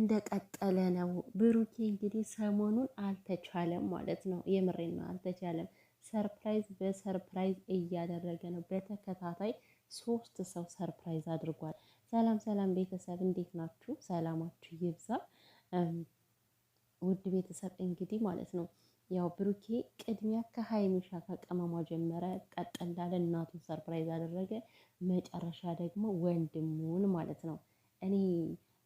እንደቀጠለ ነው። ብሩኬ እንግዲህ ሰሞኑን አልተቻለም ማለት ነው። የምሬን ነው፣ አልተቻለም። ሰርፕራይዝ በሰርፕራይዝ እያደረገ ነው። በተከታታይ 3 ሰው ሰርፕራይዝ አድርጓል። ሰላም ሰላም ቤተሰብ እንዴት ናችሁ? ሰላማችሁ ይብዛ። ውድ ቤተሰብ እንግዲህ ማለት ነው ያው ብሩኬ ቅድሚያ ከሀይሚሻ ከቀመሟ ጀመረ፣ ቀጥ እንዳለ እናቱን ሰርፕራይዝ አደረገ፣ መጨረሻ ደግሞ ወንድሙን ማለት ነው። እኔ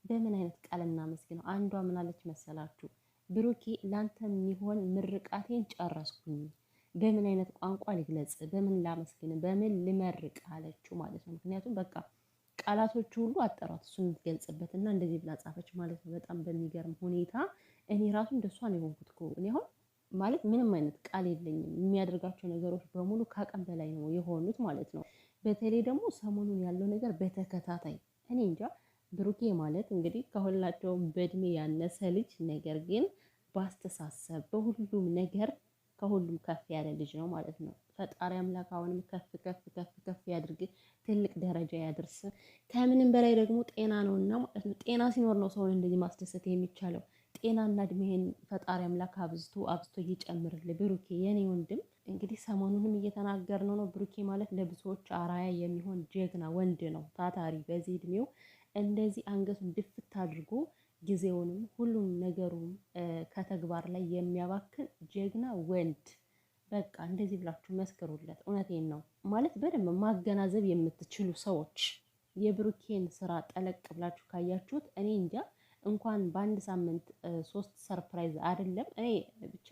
በምን አይነት ቃል እናመስግነው? አንዷ ምን አለች መሰላችሁ? ብሩኬ ላንተ የሚሆን ምርቃቴን ጨረስኩኝ፣ በምን አይነት ቋንቋ ልግለጽ፣ በምን ላመስግን፣ በምን ልመርቅ አለችው ማለት ነው። ምክንያቱም በቃ ቃላቶቹ ሁሉ አጠሯት እሱን የምትገልጽበት እና እንደዚህ ብላ ጻፈች ማለት ነው። በጣም በሚገርም ሁኔታ እኔ ራሱ እንደሷ ነው የሆንኩት እኮ እኔ አሁን ማለት ምንም አይነት ቃል የለኝም። የሚያደርጋቸው ነገሮች በሙሉ ከአቅም በላይ ነው የሆኑት ማለት ነው። በተለይ ደግሞ ሰሞኑን ያለው ነገር በተከታታይ እኔ እንጃ። ብሩኬ ማለት እንግዲህ ከሁላቸውም በእድሜ ያነሰ ልጅ፣ ነገር ግን በአስተሳሰብ በሁሉም ነገር ከሁሉም ከፍ ያለ ልጅ ነው ማለት ነው። ፈጣሪ አምላክ አሁንም ከፍ ከፍ ከፍ ከፍ ያድርግ፣ ትልቅ ደረጃ ያድርስ። ከምንም በላይ ደግሞ ጤና ነውና ማለት ነው። ጤና ሲኖር ነው ሰውን እንደዚህ ማስደሰት የሚቻለው። ጤናና እድሜህን ፈጣሪ አምላክ አብዝቶ አብዝቶ እየጨምርልህ ብሩኬ የኔ ወንድም። እንግዲህ ሰሞኑንም እየተናገርነው ነው። ብሩኬ ማለት ለብዙዎች አራያ የሚሆን ጀግና ወንድ ነው፣ ታታሪ። በዚህ እድሜው እንደዚህ አንገቱን ድፍት አድርጎ ጊዜውንም ሁሉም ነገሩም ከተግባር ላይ የሚያባክን ጀግና ወንድ። በቃ እንደዚህ ብላችሁ መስክሩለት። እውነቴን ነው ማለት በደንብ ማገናዘብ የምትችሉ ሰዎች የብሩኬን ስራ ጠለቅ ብላችሁ ካያችሁት እኔ እንጃ እንኳን በአንድ ሳምንት 3 ሰርፕራይዝ አይደለም። እኔ ብቻ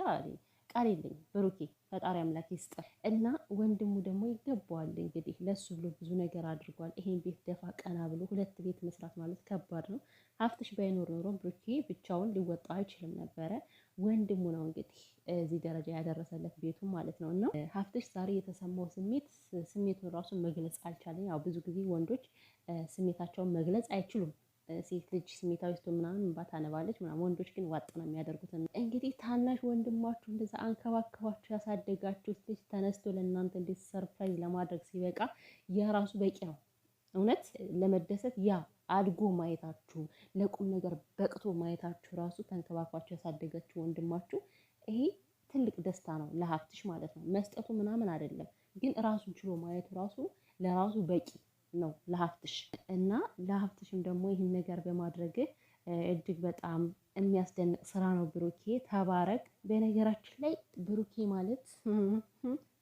ቃል የለኝም። ብሩኬ ፈጣሪ አምላክ ይስጥ እና ወንድሙ ደግሞ ይገባዋል። እንግዲህ ለሱ ብሎ ብዙ ነገር አድርጓል። ይሄን ቤት ደፋ ቀና ብሎ 2 ቤት መስራት ማለት ከባድ ነው። ሀብትሽ ባይኖር ኖሮ ብሩኬ ብቻውን ሊወጣ አይችልም ነበረ። ወንድሙ ነው እንግዲህ እዚህ ደረጃ ያደረሰለት ቤቱ ማለት ነው። እና ሀብትሽ ዛሬ የተሰማው ስሜቱን ራሱን መግለጽ አልቻለም። ያው ብዙ ጊዜ ወንዶች ስሜታቸውን መግለጽ አይችሉም። ሴት ልጅ ስሜታዊ ስትሆን ምናምን እንባ ታነባለች ምናምን፣ ወንዶች ግን ዋጥ ነው የሚያደርጉት። እንግዲህ ታናሽ ወንድማችሁ እንደዛ አንከባከባችሁ ያሳደጋችሁት ልጅ ተነስቶ ለእናንተ እንዴት ሰርፕራይዝ ለማድረግ ሲበቃ የራሱ በቂ ነው። እውነት ለመደሰት ያ አድጎ ማየታችሁ፣ ለቁም ነገር በቅቶ ማየታችሁ ራሱ ተንከባክባችሁ ያሳደጋችሁ ወንድማችሁ ይሄ ትልቅ ደስታ ነው ለሀብትሽ ማለት ነው። መስጠቱ ምናምን አይደለም፣ ግን ራሱን ችሎ ማየቱ ራሱ ለራሱ በቂ ነው ለሀብትሽ። እና ለሀብትሽም ደግሞ ይህን ነገር በማድረግ እጅግ በጣም የሚያስደንቅ ስራ ነው። ብሩኬ ተባረክ። በነገራችን ላይ ብሩኬ ማለት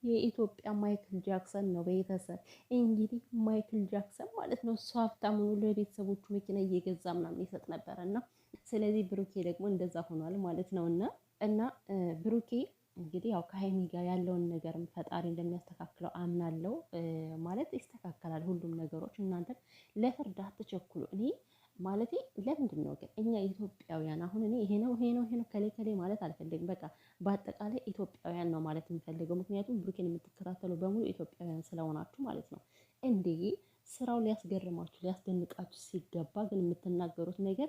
የኢትዮጵያ ማይክል ጃክሰን ነው። ቤተሰብ እንግዲህ ማይክል ጃክሰን ማለት ነው። እሱ ሀብታም ሆኖ ለቤተሰቦቹ መኪና እየገዛ ምናምን ይሰጥ ነበረ እና ስለዚህ ብሩኬ ደግሞ እንደዛ ሆኗል ማለት ነው። እና ብሩኬ እንግዲህ ያው ከሀይሚ ጋር ያለውን ነገርም ፈጣሪ እንደሚያስተካክለው አምናለሁ። ማለት ይስተካከላል ሁሉም ነገሮች። እናንተ ለፍርድ አትቸኩሉ። እኔ ማለቴ ለምንድን ነው ግን እኛ ኢትዮጵያውያን አሁን እኔ ይሄ ነው ከሌ ከሌ ማለት አልፈልግም። በቃ በአጠቃላይ ኢትዮጵያውያን ነው ማለት የምፈልገው። ምክንያቱም ብሩኬን የምትከታተሉ በሙሉ ኢትዮጵያውያን ስለሆናችሁ ማለት ነው። እንዴ ስራው ሊያስገርማችሁ ሊያስደንቃችሁ ሲገባ ግን የምትናገሩት ነገር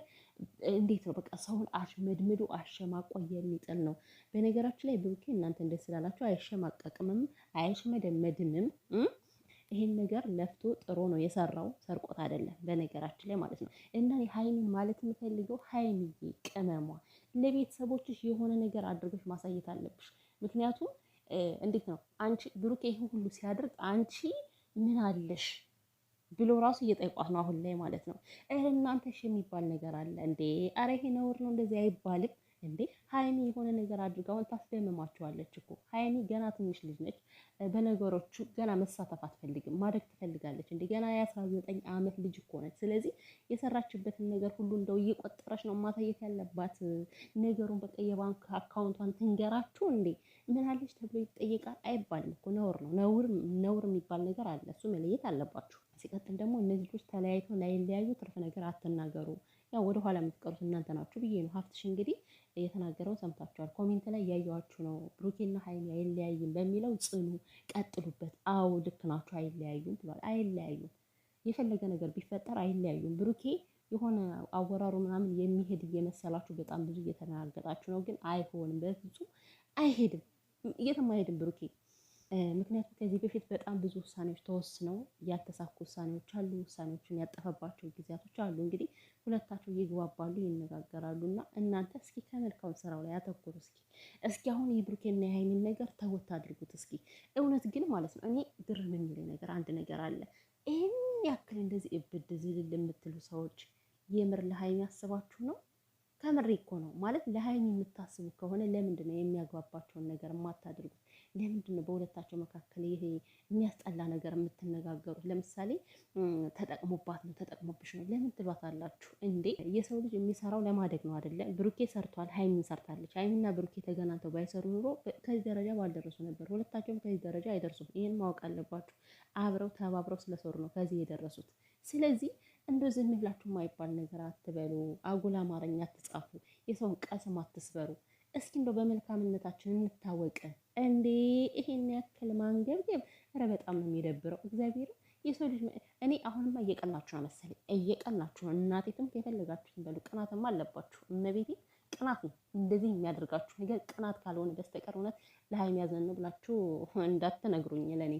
እንዴት ነው? በቃ ሰውን አሽመድምዶ አሸማቆ የሚጥል ነው። በነገራችን ላይ ብሩኬ እናንተ እንደስ ስላላችሁ አይሸማቀቅምም አይሽመደመድምም። ይሄን ነገር ለፍቶ ጥሮ ነው የሰራው፣ ሰርቆት አይደለም በነገራችን ላይ ማለት ነው። እና ሀይሚን ማለት የምፈልገው ሀይሚዬ ቅመሟ ለቤተሰቦችሽ የሆነ ነገር አድርገሽ ማሳየት አለብሽ። ምክንያቱም እንዴት ነው አንቺ ብሩኬ ይሄን ሁሉ ሲያደርግ አንቺ ምን አለሽ ብሎ ራሱ እየጠየቋት ነው አሁን ላይ ማለት ነው። እናንተ የሚባል ነገር አለ እንዴ? አረ ይሄ ነውር ነው፣ እንደዚህ አይባልም እንዴ። ሀይሚ የሆነ ነገር አድርጋ አሁን ታስደምማቸዋለች እኮ። ሀይሚ ገና ትንሽ ልጅ ነች። በነገሮቹ ገና መሳተፍ አትፈልግም፣ ማደግ ትፈልጋለች። እንደ ገና የ19 ዓመት ልጅ እኮ ነች። ስለዚህ የሰራችበትን ነገር ሁሉ እንደው እየቆጠረች ነው ማሳየት ያለባት። ነገሩን በቃ የባንክ አካውንቷን ትንገራችሁ እንዴ? ምን አለች ተብሎ ይጠየቃል አይባልም እኮ። ነውር የሚባል ነገር አለ። እሱ መለየት አለባችሁ። ሲቀጥል ደግሞ እነዚህ ልጆች ተለያይተው ላይለያዩ ትርፍ ነገር አትናገሩ። ያው ወደ ኋላ የምትቀሩት እናንተ ናችሁ ብዬ ነው። ሀብትሽ እንግዲህ የተናገረው ሰምታችኋል። ኮሜንት ላይ እያየኋችሁ ነው። ብሩኬና ሀይሚ አይለያይም በሚለው ጽኑ፣ ቀጥሉበት። አዎ ልክ ናችሁ፣ አይለያዩም ብሏል። አይለያዩም፣ የፈለገ ነገር ቢፈጠር አይለያዩም። ብሩኬ የሆነ አወራሩ ምናምን የሚሄድ እየመሰላችሁ በጣም ብዙ እየተናገጣችሁ ነው፣ ግን አይሆንም፣ በፍጹም አይሄድም፣ የትም አይሄድም ብሩኬ። ምክንያቱም ከዚህ በፊት በጣም ብዙ ውሳኔዎች ተወስነው ያልተሳኩ ውሳኔዎች አሉ። ውሳኔዎችን ያጠፈባቸው ጊዜያቶች አሉ። እንግዲህ ሁለታቸው ይግባባሉ፣ ይነጋገራሉ። እና እናንተ እስኪ ከመልካም ስራው ላይ አተኩሩ። እስኪ አሁን የብሩኬና የሀይሚን ነገር ተወት አድርጉት እስኪ። እውነት ግን ማለት ነው እኔ ግርም የሚለኝ ነገር አንድ ነገር አለ። ይህን ያክል እንደዚህ እብድ ዝልል የምትሉ ሰዎች የምር ለሀይሚ ያስባችሁ ነው? ከምሬ እኮ ነው ማለት ለሀይሚ የምታስቡ ከሆነ ለምንድን ነው የሚያግባባቸውን ነገር የማታደርጉት? ለምንድን ነው በሁለታቸው መካከል ይሄ የሚያስጠላ ነገር የምትነጋገሩት? ለምሳሌ ተጠቅሞባት ነው ተጠቅሞብሽ ነው ለምን ትሏታላችሁ እንዴ? የሰው ልጅ የሚሰራው ለማደግ ነው አይደለ? ብሩኬ ሰርቷል፣ ሀይሚን ሰርታለች። ሀይሚና ብሩኬ ተገናኝተው ባይሰሩ ኑሮ ከዚህ ደረጃ ባልደረሱ ነበር። ሁለታቸውም ከዚህ ደረጃ አይደርሱም። ይህን ማወቅ አለባችሁ። አብረው ተባብረው ስለሰሩ ነው ከዚህ የደረሱት። ስለዚህ እንደው ዝም ብላችሁ የማይባል ነገር አትበሉ። አጉል አማርኛ አትጻፉ። የሰውን ቀስም አትስበሩ። እስኪ እንደው በመልካምነታችን እንታወቅ እንዴ! ይሄን ያክል ማንገብገብ፣ ኧረ በጣም ነው የሚደብረው። እግዚአብሔር የሰው ልጅ እኔ አሁንማ እየቀናችሁ ነው መሰለኝ፣ እየቀናችሁ ነው። እናቴትም የፈለጋችሁትን በሉ፣ ቅናትማ አለባችሁ። እመቤቴ ቅናት ነው እንደዚህ የሚያደርጋችሁ ነገር። ቅናት ካልሆነ በስተቀር እውነት ለሀይሚ ያዘን ብላችሁ እንዳትነግሩኝ ለእኔ